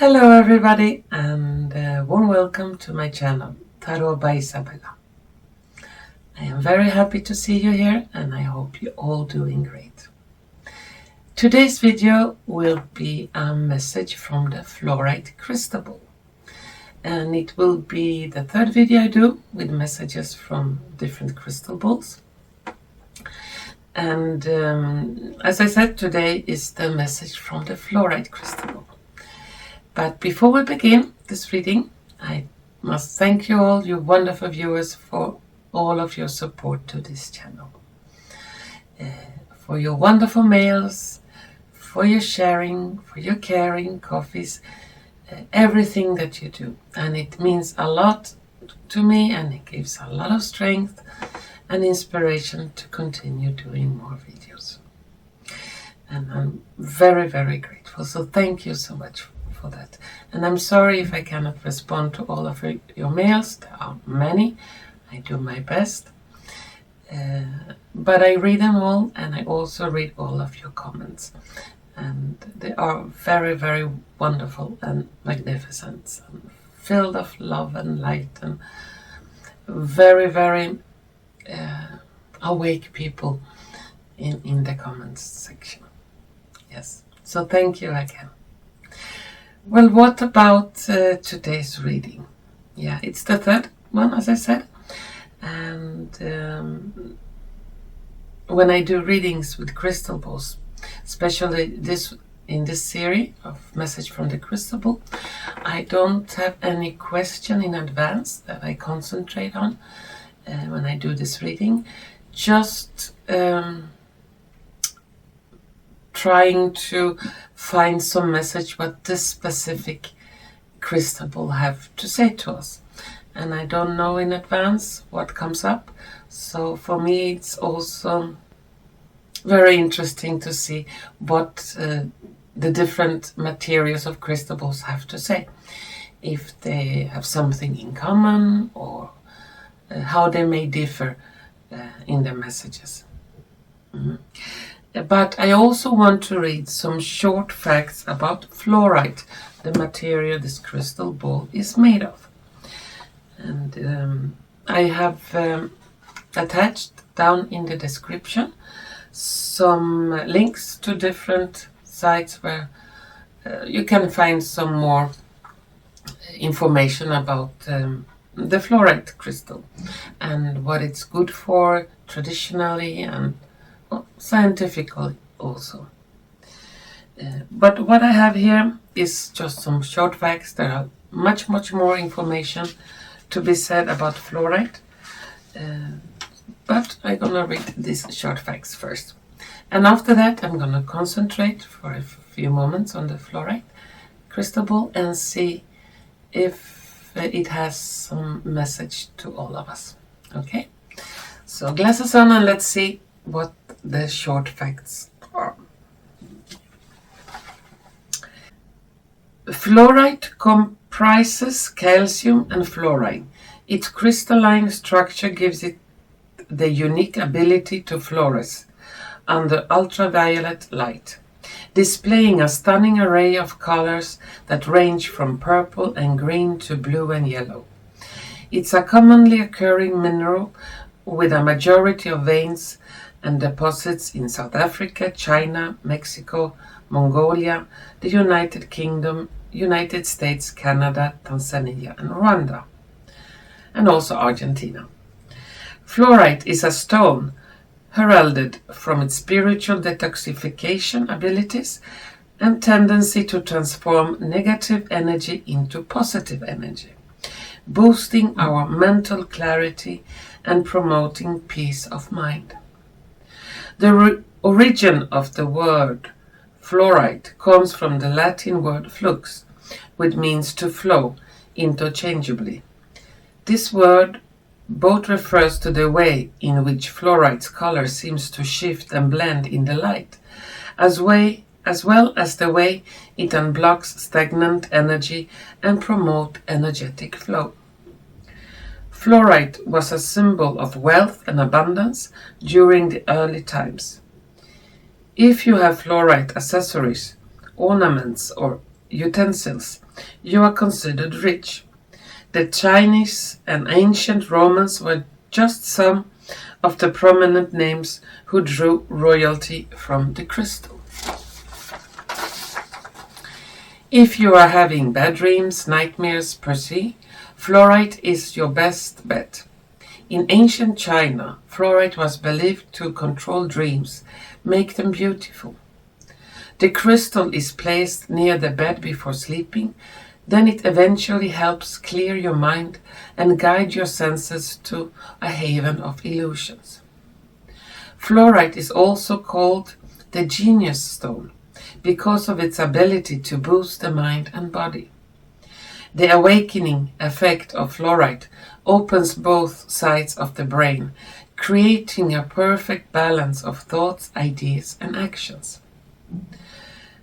Hello everybody and warm welcome to my channel, Tarot by Izabela. I am very happy to see you here and I hope you're all doing great. Today's video will be a message from the Flourite Crystal Ball. And it will be the third video I do with messages from different crystal balls. And as I said, today is the message from the Flourite Crystal Ball. But before we begin this reading, I must thank you all, you wonderful viewers, for all of your support to this channel. For your wonderful mails, for your sharing, for your caring, coffees, everything that you do. And it means a lot to me and it gives a lot of strength and inspiration to continue doing more videos. And I'm very, very grateful. So thank you so much for that. And I'm sorry if I cannot respond to all of your mails. There are many. I do my best. But I read them all, and I also read all of your comments. And they are very, very wonderful and magnificent, and filled of love and light, and very, very awake people in the comments section. Yes. So thank you again. Well, what about today's reading? Yeah, it's the third one, as I said. And when I do readings with crystal balls, especially in this series of Message from the Crystal Ball, I don't have any question in advance that I concentrate on when I do this reading. Just trying to find some message what this specific crystal ball have to say to us. And I don't know in advance what comes up. So for me it's also very interesting to see what the different materials of crystal balls have to say. If they have something in common or how they may differ in their messages. But I also want to read some short facts about fluorite, the material this crystal ball is made of. And I have attached down in the description some links to different sites where you can find some more information about the fluorite crystal and what it's good for traditionally and scientifically also. But what I have here is just some short facts. There are much more information to be said about fluorite. But I'm gonna read these short facts first. And after that I'm gonna concentrate for a few moments on the fluorite crystal ball and see if it has some message to all of us. Okay? So glasses on and let's see what the short facts are. Fluorite comprises calcium and fluorine. Its crystalline structure gives it the unique ability to fluoresce under ultraviolet light, displaying a stunning array of colors that range from purple and green to blue and yellow. It's a commonly occurring mineral with a majority of veins and deposits in South Africa, China, Mexico, Mongolia, the United Kingdom, United States, Canada, Tanzania, and Rwanda, and also Argentina. Fluorite is a stone heralded from its spiritual detoxification abilities and tendency to transform negative energy into positive energy, boosting our mental clarity and promoting peace of mind. The origin of the word fluorite comes from the Latin word flux, which means to flow interchangeably. This word both refers to the way in which fluorite's color seems to shift and blend in the light, as well as the way it unblocks stagnant energy and promotes energetic flow. Fluorite was a symbol of wealth and abundance during the early times. If you have fluorite accessories, ornaments, or utensils, you are considered rich. The Chinese and ancient Romans were just some of the prominent names who drew royalty from the crystal. If you are having bad dreams, nightmares per se, fluorite is your best bet. In ancient China, fluorite was believed to control dreams, make them beautiful. The crystal is placed near the bed before sleeping, then it eventually helps clear your mind and guide your senses to a haven of illusions. Fluorite is also called the genius stone because of its ability to boost the mind and body. The awakening effect of fluorite opens both sides of the brain, creating a perfect balance of thoughts, ideas, and actions.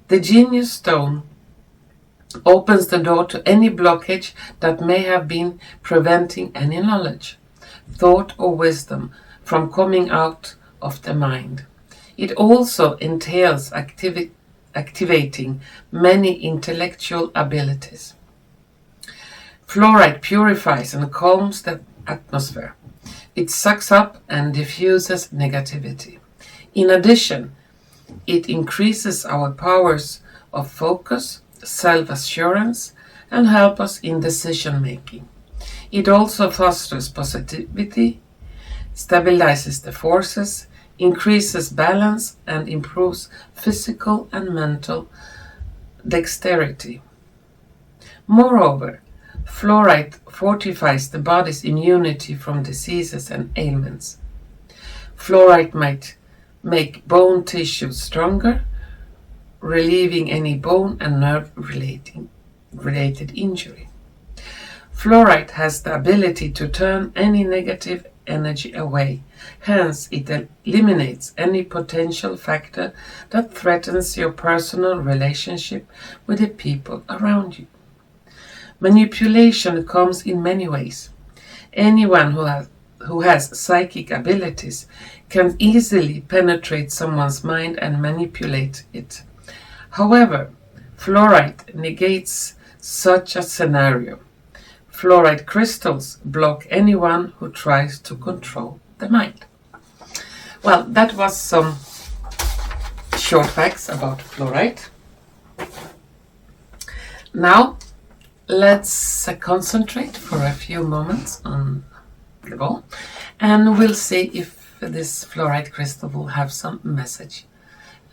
The genius stone opens the door to any blockage that may have been preventing any knowledge, thought, or wisdom from coming out of the mind. It also entails activating many intellectual abilities. Fluorite purifies and calms the atmosphere. It sucks up and diffuses negativity. In addition, it increases our powers of focus, self-assurance, and help us in decision-making. It also fosters positivity, stabilizes the forces, increases balance, and improves physical and mental dexterity. Moreover, fluorite fortifies the body's immunity from diseases and ailments. Fluorite might make bone tissue stronger, relieving any bone and nerve-related injury. Fluorite has the ability to turn any negative energy away. Hence, it eliminates any potential factor that threatens your personal relationship with the people around you. Manipulation comes in many ways. Anyone who has psychic abilities can easily penetrate someone's mind and manipulate it. However, fluorite negates such a scenario. Fluorite crystals block anyone who tries to control the mind. Well, that was some short facts about fluorite. Now, let's concentrate for a few moments on the ball, and we'll see if this fluorite crystal will have some message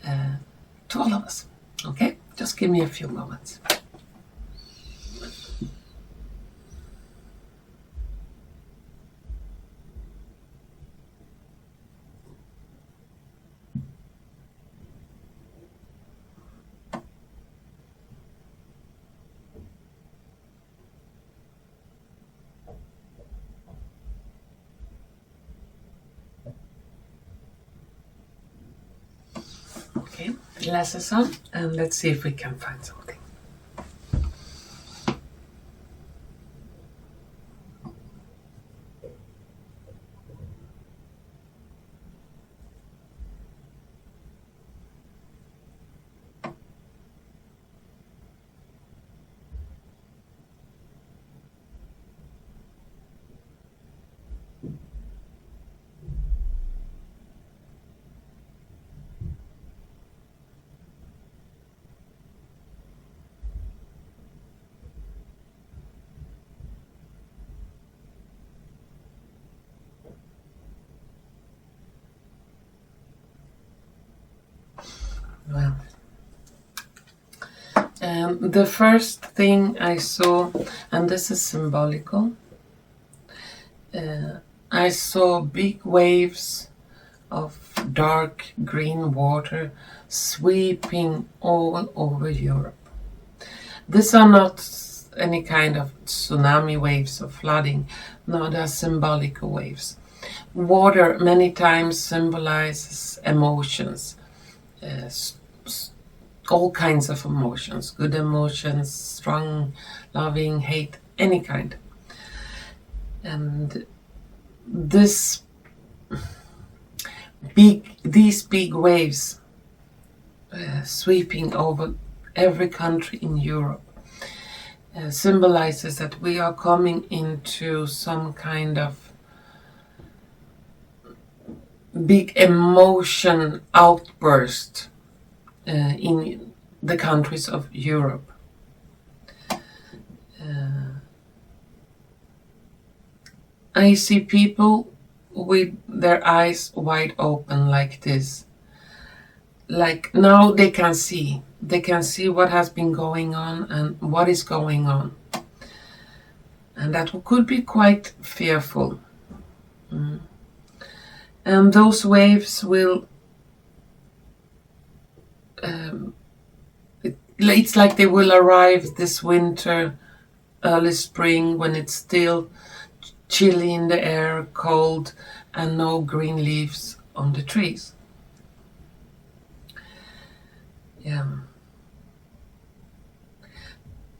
to all of us. Okay, just give me a few moments. Okay, glasses on, and let's see if we can find something. Well, the first thing I saw, and this is symbolical, I saw big waves of dark green water sweeping all over Europe. These are not any kind of tsunami waves or flooding, no, they're symbolic waves. Water many times symbolizes emotions, all kinds of emotions, good emotions, strong, loving, hate, any kind. And these big waves sweeping over every country in Europe. Symbolizes that we are coming into some kind of big emotion outburst in the countries of Europe. I see people with their eyes wide open like this. Like now they can see what has been going on and what is going on. And that could be quite fearful. And those waves will, it's like they will arrive this winter, early spring, when it's still chilly in the air, cold, and no green leaves on the trees. Yeah.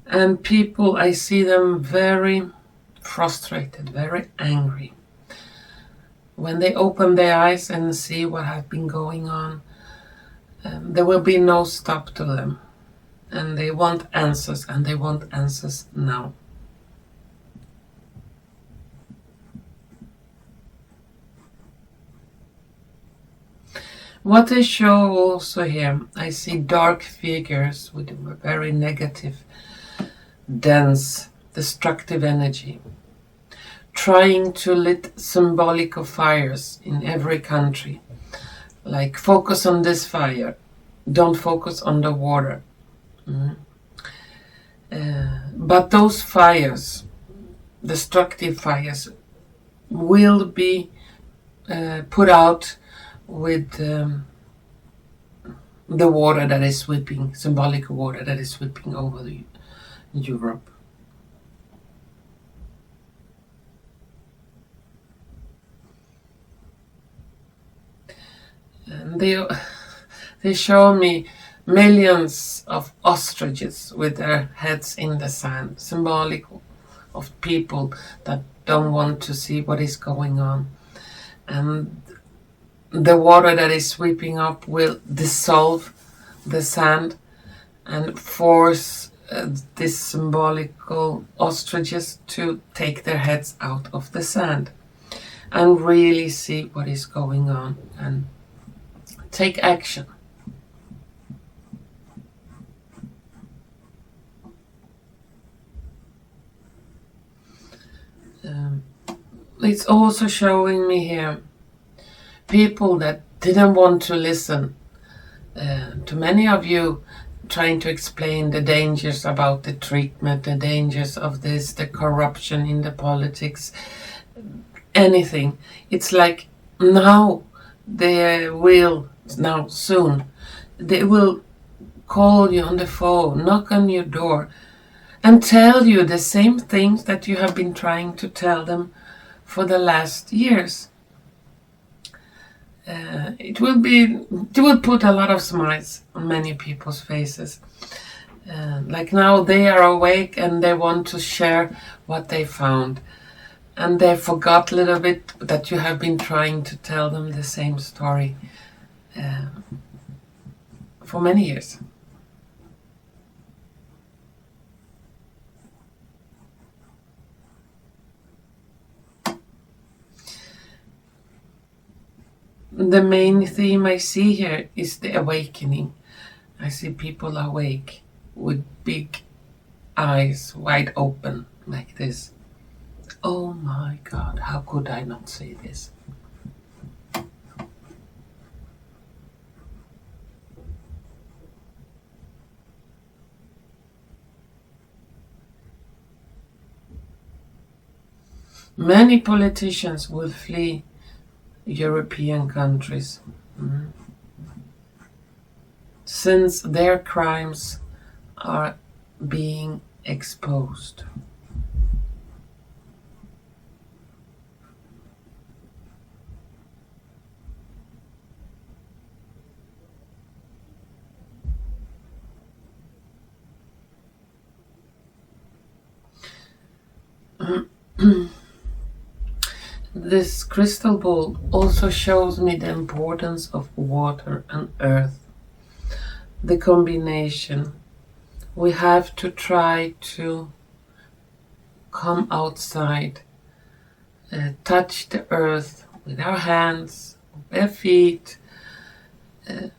And people, I see them very frustrated, very angry. When they open their eyes and see what has been going on, there will be no stop to them. And they want answers, and they want answers now. What they show also here, I see dark figures with a very negative, dense, destructive energy, trying to lit symbolic fires in every country. Like, focus on this fire, don't focus on the water. But those fires, destructive fires, will be put out with the water that is sweeping, symbolic water that is sweeping over Europe. And they show me millions of ostriches with their heads in the sand, symbolic of people that don't want to see what is going on. And the water that is sweeping up will dissolve the sand and force these symbolical ostriches to take their heads out of the sand and really see what is going on and take action. It's also showing me here people that didn't want to listen to many of you, trying to explain the dangers about the treatment, the dangers of this, the corruption in the politics, anything. It's like now soon, they will call you on the phone, knock on your door, and tell you the same things that you have been trying to tell them for the last years. It will put a lot of smiles on many people's faces. Like now they are awake and they want to share what they found. And they forgot a little bit that you have been trying to tell them the same story for many years. The main theme I see here is the awakening. I see people awake with big eyes wide open like this. Oh my God, how could I not say this? Many politicians will flee European countries since their crimes are being exposed. This crystal ball also shows me the importance of water and earth, the combination we have to try to come outside, touch the earth with our hands, bare feet,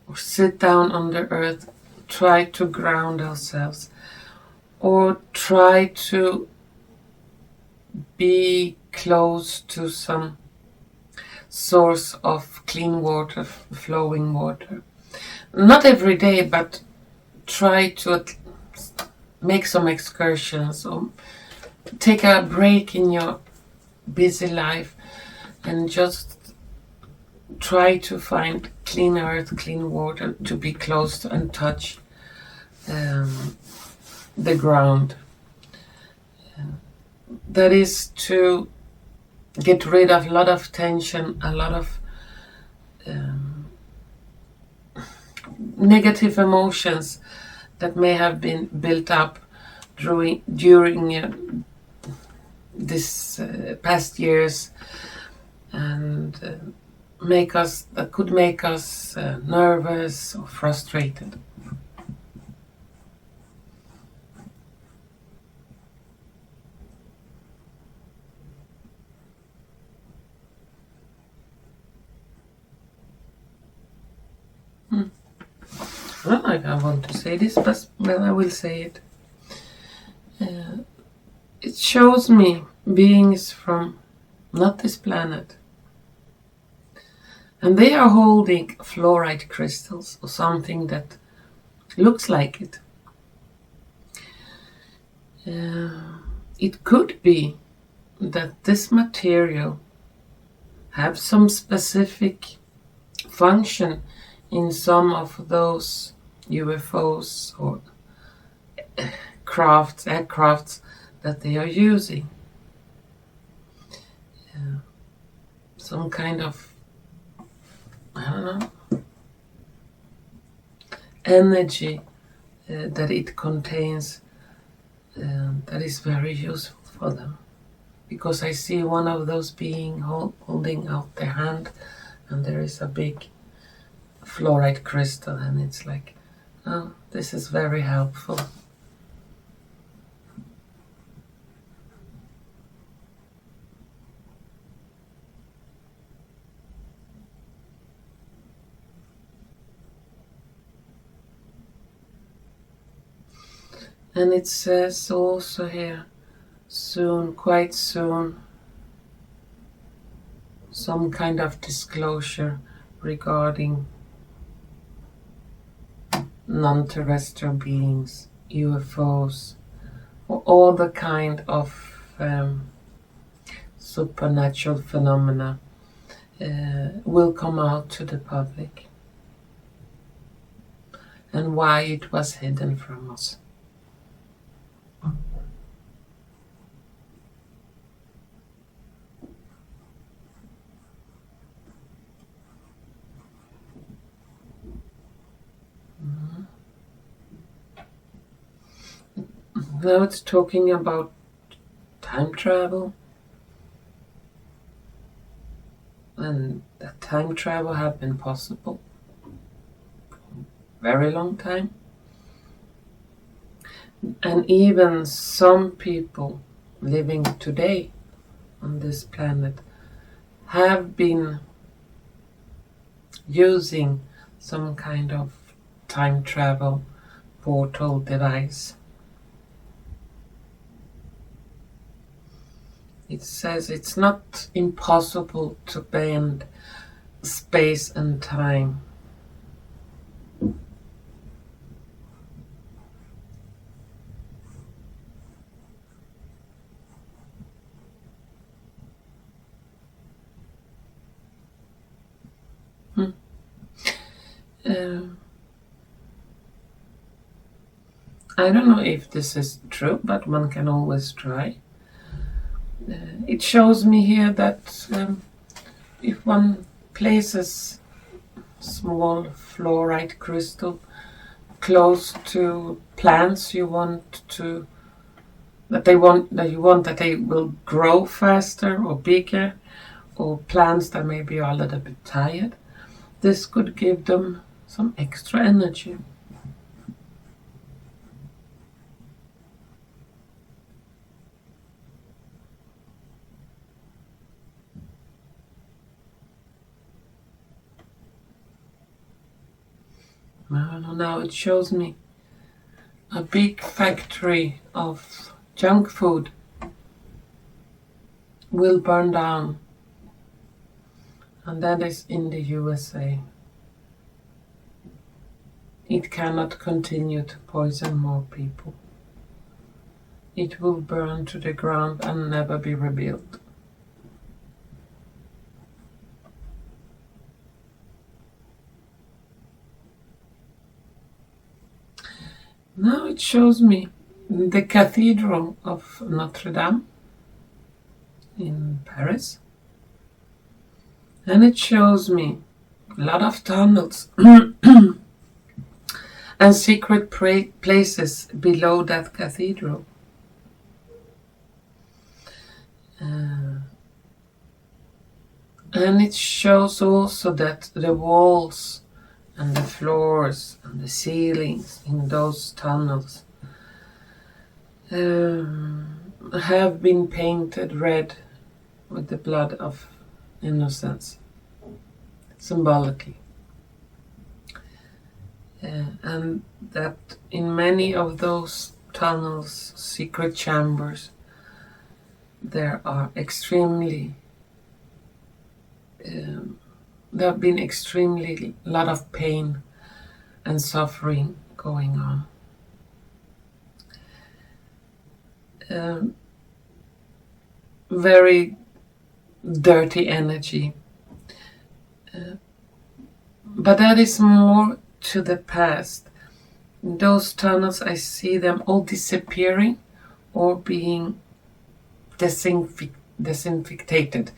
or sit down on the earth, try to ground ourselves, or try to be close to some source of clean water, flowing water. Not every day, but try to make some excursions or take a break in your busy life and just try to find clean earth, clean water to be close to and touch the ground. That is to get rid of a lot of tension, a lot of negative emotions that may have been built up during this past years, and that could make us nervous or frustrated. Well, I want to say this, but well, I will say it. It shows me beings from not this planet, and they are holding fluorite crystals or something that looks like it. It could be that this material have some specific function in some of those UFOs or aircrafts that they are using. Some kind of, I don't know, energy that it contains that is very useful for them. Because I see one of those beings holding out their hand, and there is a big fluorite crystal, and it's like, oh, this is very helpful. And it says also here, soon, quite soon, some kind of disclosure regarding non-terrestrial beings, UFOs, or all the kind of supernatural phenomena will come out to the public, and why it was hidden from us. Now it's talking about time travel, and that time travel have been possible for a very long time, and even some people living today on this planet have been using some kind of time travel portal device. It says it's not impossible to bend space and time. I don't know if this is true, but one can always try. It shows me here that if one places small fluorite crystal close to plants you want that they will grow faster or bigger, or plants that maybe are a little bit tired, this could give them some extra energy. Now it shows me a big factory of junk food will burn down, and that is in the USA. It cannot continue to poison more people. It will burn to the ground and never be rebuilt. Now it shows me the Cathedral of Notre Dame in Paris. And it shows me a lot of tunnels and secret places below that cathedral. And it shows also that the walls and the floors and the ceilings in those tunnels have been painted red with the blood of innocence, symbolically. And that in many of those tunnels, secret chambers, there have been extremely lot of pain and suffering going on. Very dirty energy. But that is more to the past. In those tunnels, I see them all disappearing or being disinfected.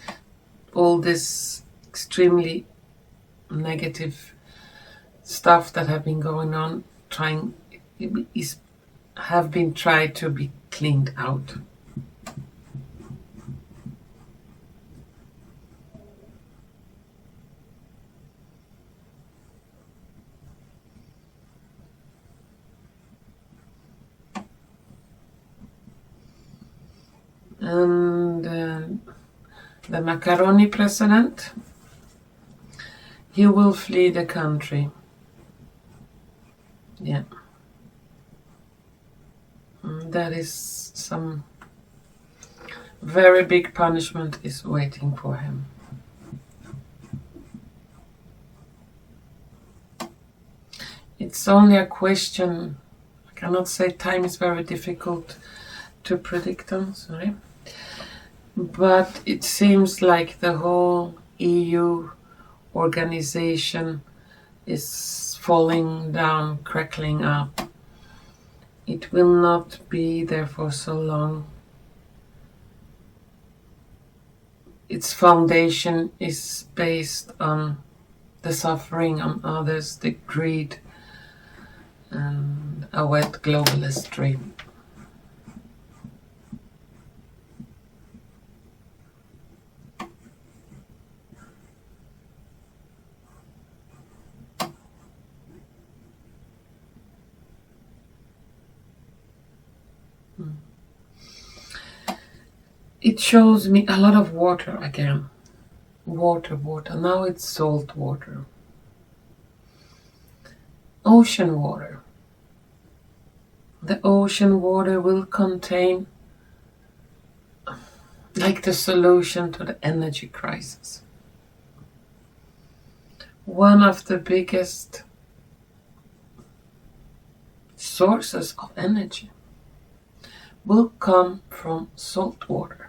All this extremely negative stuff that have been going on have been tried to be cleaned out. And the Macaroni president, he will flee the country. Yeah. That is some very big punishment is waiting for him. It's only a question. I cannot say. Time is very difficult to predict on, sorry. But it seems like the whole EU organization is falling down, crackling up. It will not be there for so long. Its foundation is based on the suffering on others, the greed, and a wet globalist dream. It shows me a lot of water again. Water. Now it's salt water. Ocean water. The ocean water will contain like the solution to the energy crisis. One of the biggest sources of energy will come from salt water.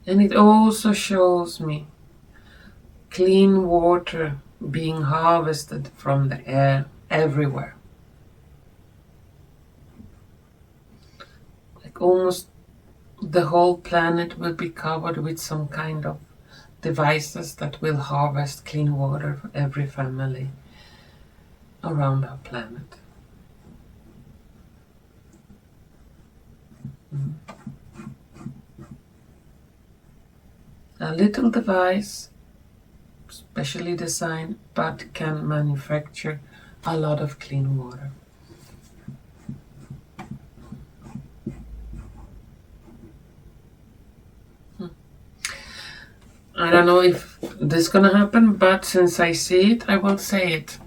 And it also shows me clean water being harvested from the air everywhere. Like almost the whole planet will be covered with some kind of devices that will harvest clean water for every family around our planet. A little device, specially designed, but can manufacture a lot of clean water. don't know if this is gonna happen, but since I see it, I will say it.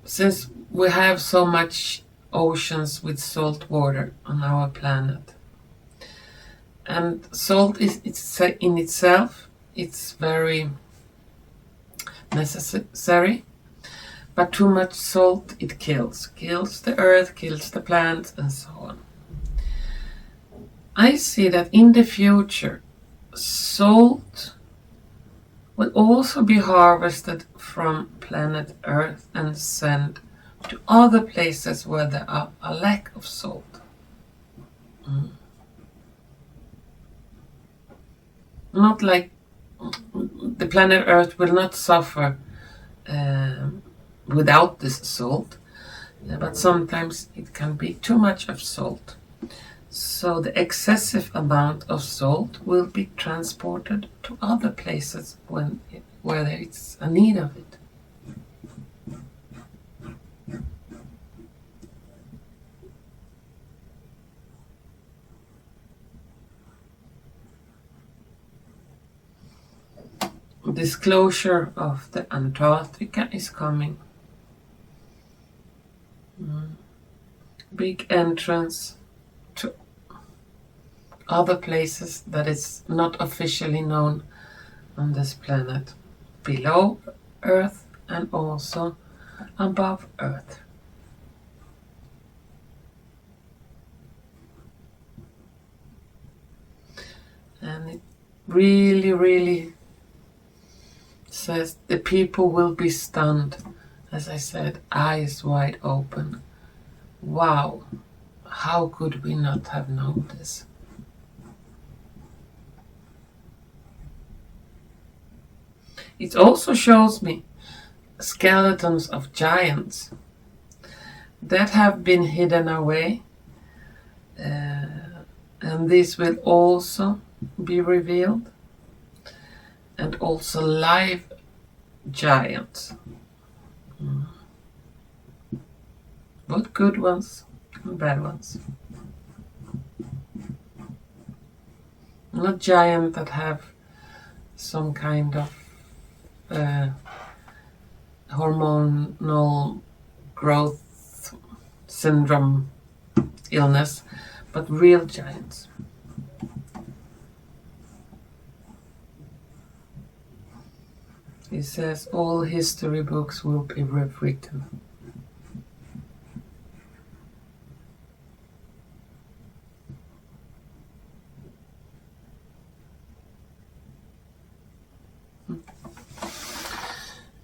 Since we have so much oceans with salt water on our planet, and salt is in itself, it's very necessary, but too much salt, it kills the earth, kills the plants, and so on. I see that in the future, salt will also be harvested from planet Earth and sent to other places where there are a lack of salt. Not like the planet Earth will not suffer without this salt, but sometimes it can be too much of salt. So the excessive amount of salt will be transported to other places where there is a need of it. Disclosure of the Antarctica is coming. Big entrance to other places that is not officially known on this planet, below Earth and also above Earth. And it really says the people will be stunned, as I said, eyes wide open. Wow, how could we not have known this? It also shows me skeletons of giants that have been hidden away, and this will also be revealed, and also live giants, both good ones and bad ones. Not giant that have some kind of hormonal growth syndrome illness, but real giants. It says all history books will be rewritten.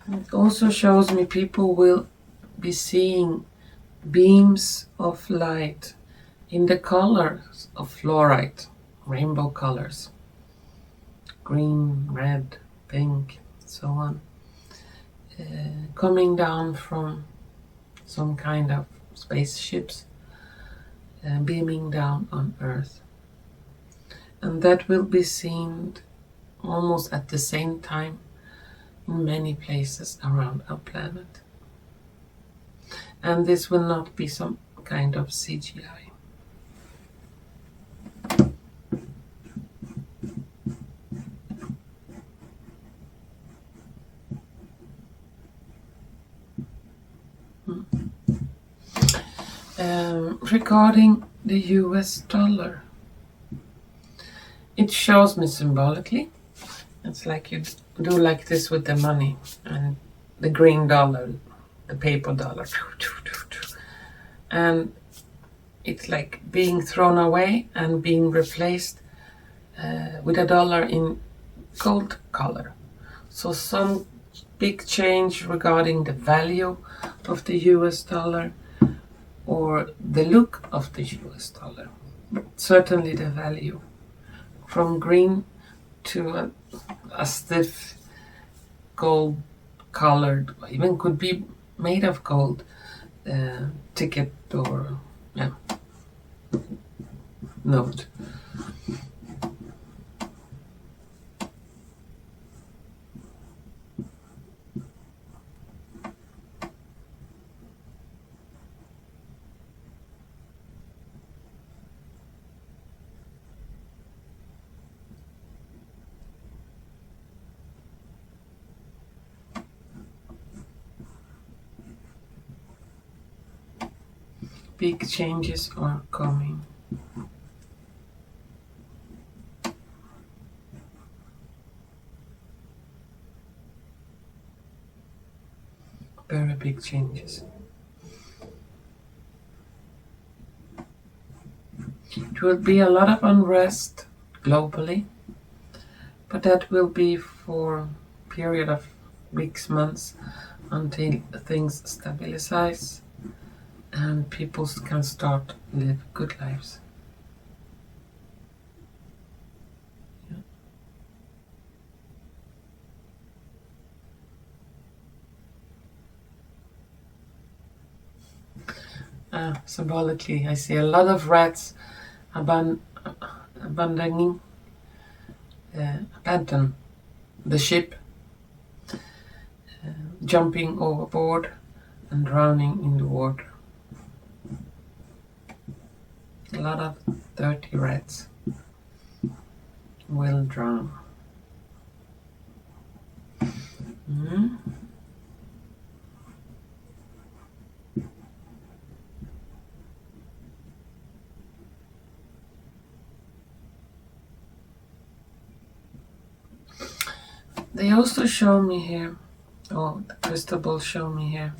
It also shows me people will be seeing beams of light in the colors of fluorite, rainbow colors, green, red, pink, so on, coming down from some kind of spaceships, beaming down on Earth. And that will be seen almost at the same time in many places around our planet. And this will not be some kind of CGI. Regarding the US dollar, it shows me symbolically. It's like you do like this with the money, and the green dollar, the paper dollar, and it's like being thrown away and being replaced with a dollar in gold color. So some big change regarding the value of the US dollar or the look of the US dollar, but certainly the value, from green to a stiff gold colored, even could be made of gold, ticket or note. big changes are coming. Very big changes. It will be a lot of unrest globally, but that will be for a period of weeks, months, until things stabilize and people can start live good lives. Symbolically, I see a lot of rats abandoning the ship, jumping overboard and drowning in the water. A lot of dirty rats will drown. They also show me here, the crystal ball show me here,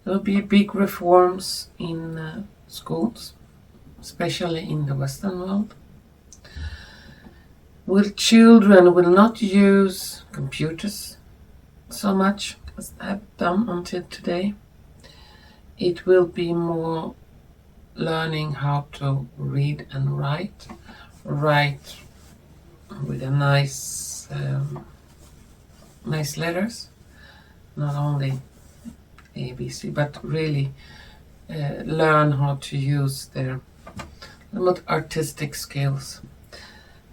there will be big reforms in schools, especially in the Western world. Children will not use computers so much as they have done until today. It will be more learning how to read and write with a nice letters, not only ABC, but really learn how to use their more artistic skills.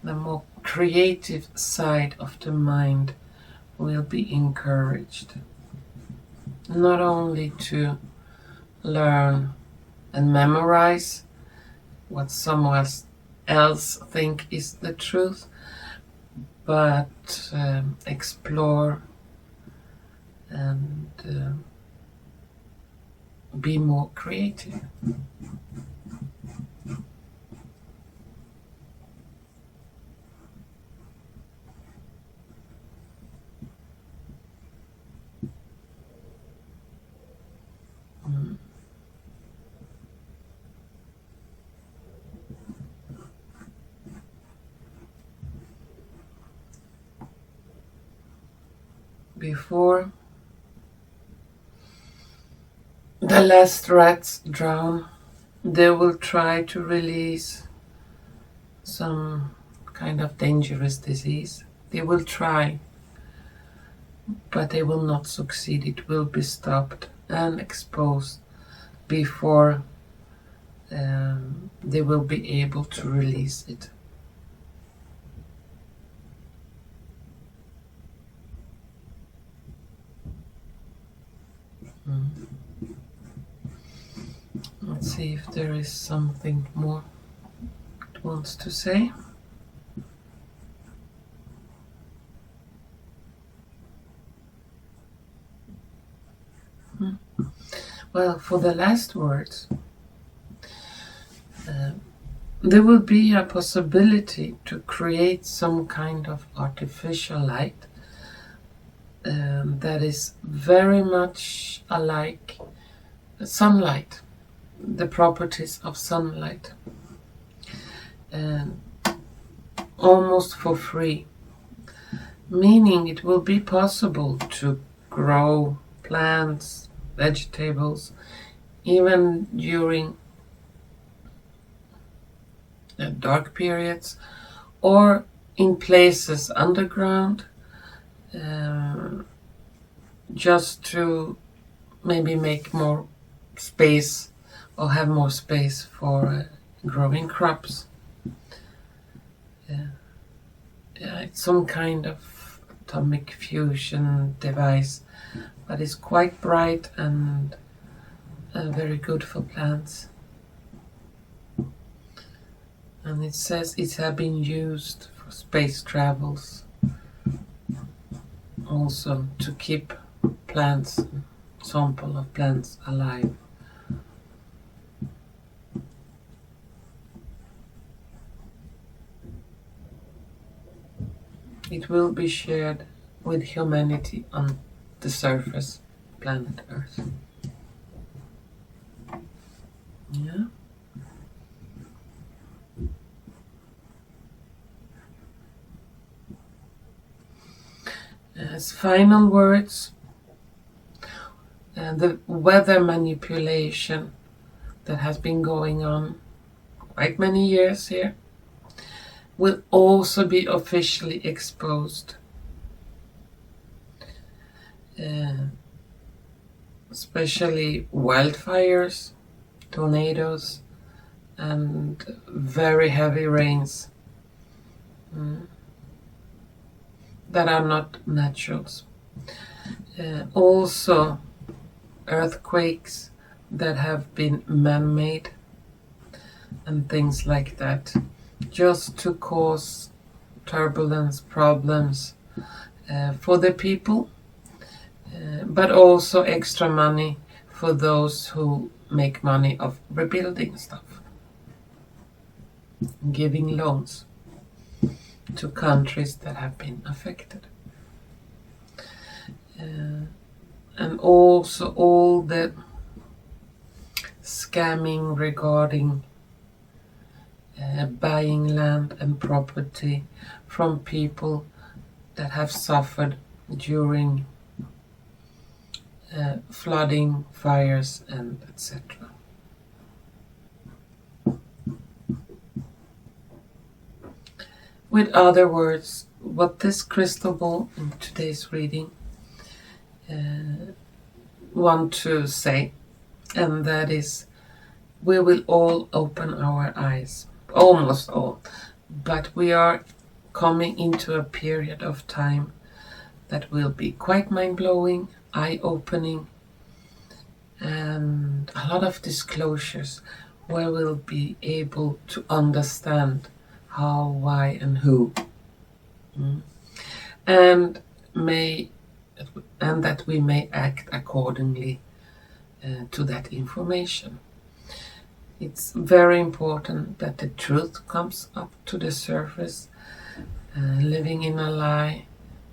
The more creative side of the mind will be encouraged. Not only to learn and memorize what someone else think is the truth, but explore and be more creative. Before the last rats drown, they will try to release some kind of dangerous disease. They will try, but they will not succeed. It will be stopped and exposed before they will be able to release it. Let's see if there is something more it wants to say. Well, for the last words, there will be a possibility to create some kind of artificial light that is very much alike sunlight, the properties of sunlight, and almost for free, meaning it will be possible to grow plants, vegetables, even during dark periods or in places underground, just to maybe make more space or have more space for growing crops. It's some kind of atomic fusion device, but it's quite bright and very good for plants. And it says it has been used for space travels, also to keep plants, sample of plants alive. it will be shared with humanity on the surface, planet Earth. Yeah. As final words, the weather manipulation that has been going on quite many years here will also be officially exposed. Especially wildfires, tornadoes, and very heavy rains that are not naturals. Also earthquakes that have been man-made and things like that, just to cause turbulence, problems for the people, but also extra money for those who make money of rebuilding stuff, giving loans to countries that have been affected. And also all the scamming regarding buying land and property from people that have suffered during flooding, fires, and etc. With other words, what this crystal ball in today's reading want to say, and that is, we will all open our eyes, almost all, but we are coming into a period of time that will be quite mind-blowing, eye-opening, and a lot of disclosures where we'll be able to understand how, why, and who, and that we may act accordingly to that information. It's very important that the truth comes up to the surface. Living in a lie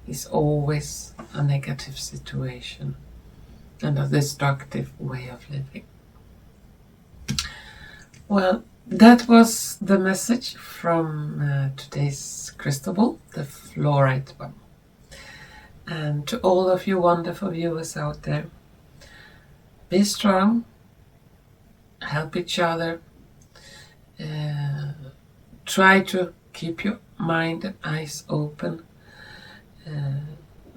is always a negative situation and a destructive way of living. Well, that was the message from today's crystal ball, the fluorite one. And to all of you wonderful viewers out there, be strong, help each other, try to keep your mind and eyes open.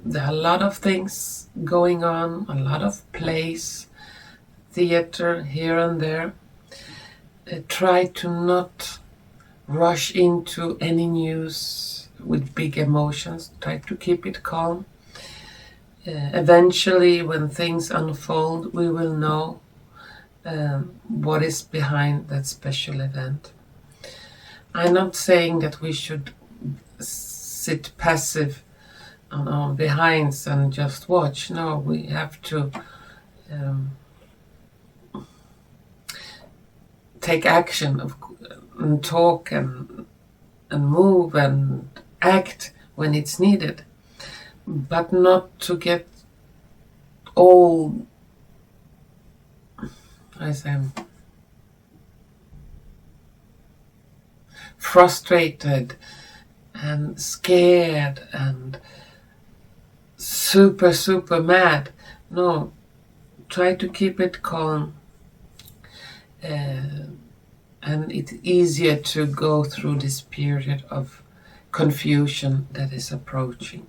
There are a lot of things going on, a lot of plays, theater here and there. Try to not rush into any news with big emotions. Try to keep it calm. Eventually, when things unfold, we will know what is behind that special event. I'm not saying that we should sit passive on our behinds and just watch. No, we have to take action and talk and move and act when it's needed, but not to get all, frustrated and scared and super mad. No, try to keep it calm, and it's easier to go through this period of confusion that is approaching.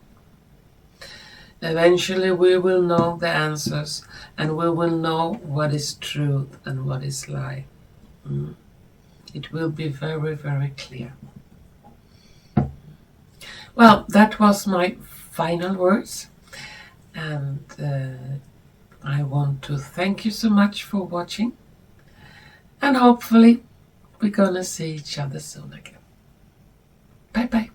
Eventually we will know the answers, and we will know what is truth and what is lie. It will be very, very clear. Well, that was my final words, and I want to thank you so much for watching, and hopefully we're gonna see each other soon again. Bye bye.